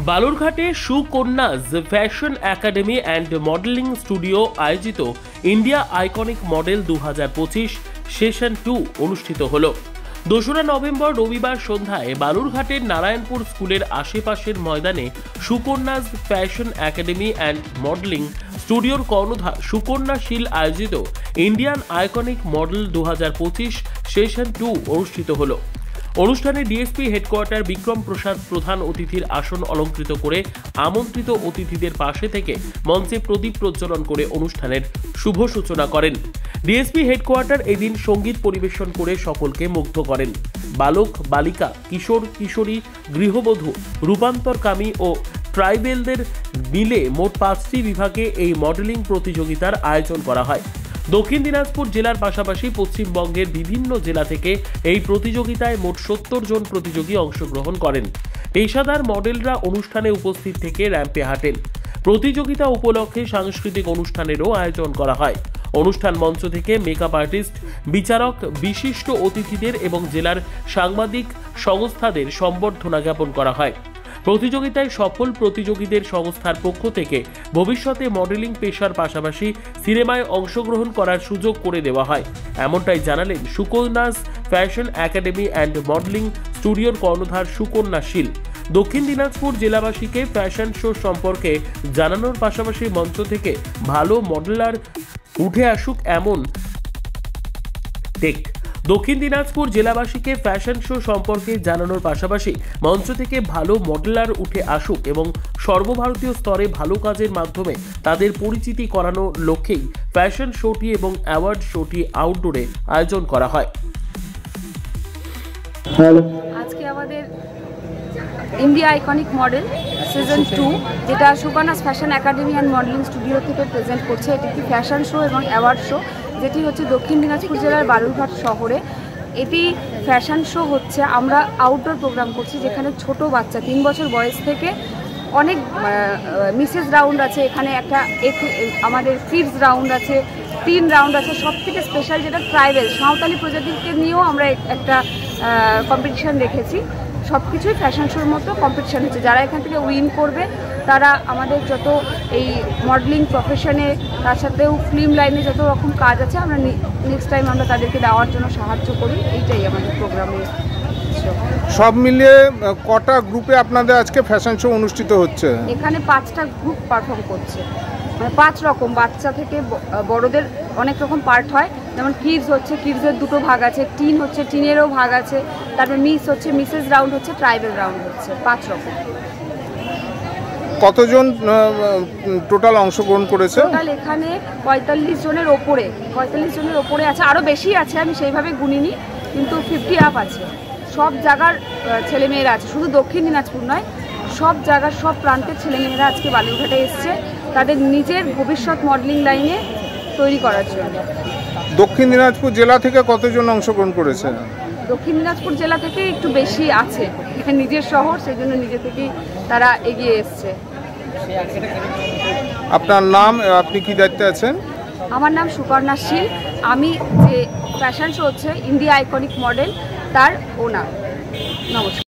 বালুরঘাটে Sukanya's fashion academy and modelling studio আয়োজিত India iconic model 2025 session 2 অনুষ্ঠিত হলো। 2রা নভেম্বর রবিবার সন্ধ্যায় বালুরঘাটের নারায়ণপুর স্কুলের আশেপাশের ময়দানে সুকন্যাজ ফ্যাশন একাডেমি অ্যান্ড মডেলিং স্টুডিওর কর্ণধার সুকন্যা শীল আয়োজিত ইন্ডিয়ান আইকনিক মডেল 2025 সেশন 2 অনুষ্ঠিত হলো। অনুষ্ঠানে ডিএসপি হেডকোয়ার্টার বিক্রম প্রসাদ প্রধান অতিথির আসন অলঙ্কৃত করে আমন্ত্রিত অতিথিদের পাশে থেকে মঞ্চে প্রদীপ প্রজ্বলন করে অনুষ্ঠানের শুভ সূচনা করেন। ডিএসপি হেডকোয়ার্টার এদিন সঙ্গীত পরিবেশন করে সকলকে মুগ্ধ করেন। বালক, বালিকা, কিশোর, কিশোরী, গৃহবধূ, রূপান্তরকামী ও ট্রাইবেলদের মিলে মোট 5টি বিভাগে এই মডেলিং প্রতিযোগিতার আয়োজন করা হয়। দক্ষিণ দিনাজপুর জেলার পাশাপাশি পশ্চিমবঙ্গের বিভিন্ন জেলা থেকে এই প্রতিযোগিতায় মোট 70 জন প্রতিযোগী অংশগ্রহণ করেন। পেশাদার মডেলরা অনুষ্ঠানে উপস্থিত থেকে র্যাম্পে হাঁটেন। প্রতিযোগিতা উপলক্ষে সাংস্কৃতিক অনুষ্ঠানেরও আয়োজন করা হয়। অনুষ্ঠান মঞ্চ থেকে মেকআপ আর্টিস্ট, বিচারক, বিশিষ্ট অতিথিদের এবং জেলার সাংবাদিক সংস্থাদের সম্বর্ধনা জ্ঞাপন করা হয়। প্রতিযোগিতায় সফল প্রতিযোগীদের সংস্থার পক্ষ থেকে ভবিষ্যতে মডেলিং পেশার পাশাপাশি সিনেমায় অংশগ্রহণ করার সুযোগ করে দেওয়া হয়, এমনটাই জানালেন সুকন্যাজ ফ্যাশন একাডেমি অ্যান্ড মডেলিং স্টুডিওর কর্ণধার সুকন্যা শীল। দক্ষিণ দিনাজপুর জেলাবাসীকে ফ্যাশন শো সম্পর্কে জানানোর পাশাপাশি মঞ্চ থেকে ভালো মডেলার উঠে আসুক এমন দক্ষিণ দিনাজপুর জেলাবাসীকে ফ্যাশন শো সম্পর্কে জানানোর পাশাপাশি মঞ্চ থেকে ভালো মডেলার উঠে আসুক এবং সর্বভারতীয় স্তরে ভালো কাজের মাধ্যমে তাদের পরিচিতি করানোর লক্ষ্যেই ফ্যাশন শোটি এবং অ্যাওয়ার্ড শোটি আউটডোরে আয়োজন করা হয়। আজকে আমাদের ইন্ডিয়া আইকনিক মডেল সিজন 2 যেটা Sukanya's fashion academy and modelling studio থেকে প্রেজেন্ট করছে, এটি একটি ফ্যাশন শো এবং অ্যাওয়ার্ড শো যেটি হচ্ছে দক্ষিণ দিনাজপুর জেলার বালুরঘাট শহরে। এটি ফ্যাশন শো হচ্ছে, আমরা আউটডোর প্রোগ্রাম করছি যেখানে ছোট বাচ্চা 3 বছর বয়স থেকে অনেক মিসেস রাউন্ড আছে, এখানে একটা আমাদের কিডস রাউন্ড আছে, 3 রাউন্ড আছে। সব থেকে স্পেশাল যেটা ট্রাইবেল সাঁওতালি প্রজাতিকে নিয়েও আমরা একটা কম্পিটিশান রেখেছি। সব কিছুই ফ্যাশন শোর মতো কম্পিটিশান হচ্ছে। যারা এখান থেকে উইন করবে তারা আমাদের যত এই মডেলিং প্রফেশনে, তার সাথেও ফিল্ম লাইনে যত রকম কাজ আছে আমরা নেক্সট টাইম আমরা তাদেরকে দেওয়ার জন্য সাহায্য করি। এইটাই আমাদের প্রোগ্রামে। সব মিলিয়ে কটা গ্রুপে আপনাদের আজকে ফ্যাশন শো অনুষ্ঠিত হচ্ছে? এখানে 5টা গ্রুপ পারফর্ম করছে, মানে 5 রকম, বাচ্চা থেকে বড়দের অনেক রকম পার্ট হয়। যেমন কিডস হচ্ছে, কিডসের 2টো ভাগ আছে, টিন হচ্ছে, টিনেরও ভাগ আছে, তারপর মিস হচ্ছে, মিসেস রাউন্ড হচ্ছে, ট্রাইবেল রাউন্ড হচ্ছে, 5 রকম। কতজন টোটাল অংশগ্রহণ করেছে? টোটাল এখানে 45 জনের ওপরে আছে, আরও বেশি আছে, আমি সেইভাবে গুনিনি, কিন্তু 50 আপ আছে। সব জায়গার ছেলেমেয়েরা আছে, শুধু দক্ষিণ দিনাজপুর নয়, সব জায়গার সব প্রান্তের ছেলেমেয়েরা আজকে বালুরঘাটে এসছে তাদের নিজের ভবিষ্যৎ মডেলিং লাইনে তৈরি করার জন্য। দক্ষিণ দিনাজপুর জেলা থেকে কতজন অংশগ্রহণ করেছে? দক্ষিণ দিনাজপুর জেলা থেকে একটু বেশি আছে, নিজের শহর, সেই জন্য নিজে থেকেই তারা এগিয়ে এসছে। আপনার নাম, আপনি কি দায়িত্বে আছেন? আমার নাম সুকন্যা শীল, আমি যে ফ্যাশন শো হচ্ছে ইন্ডিয়া আইকনিক মডেল তার ওনার। নমস্কার।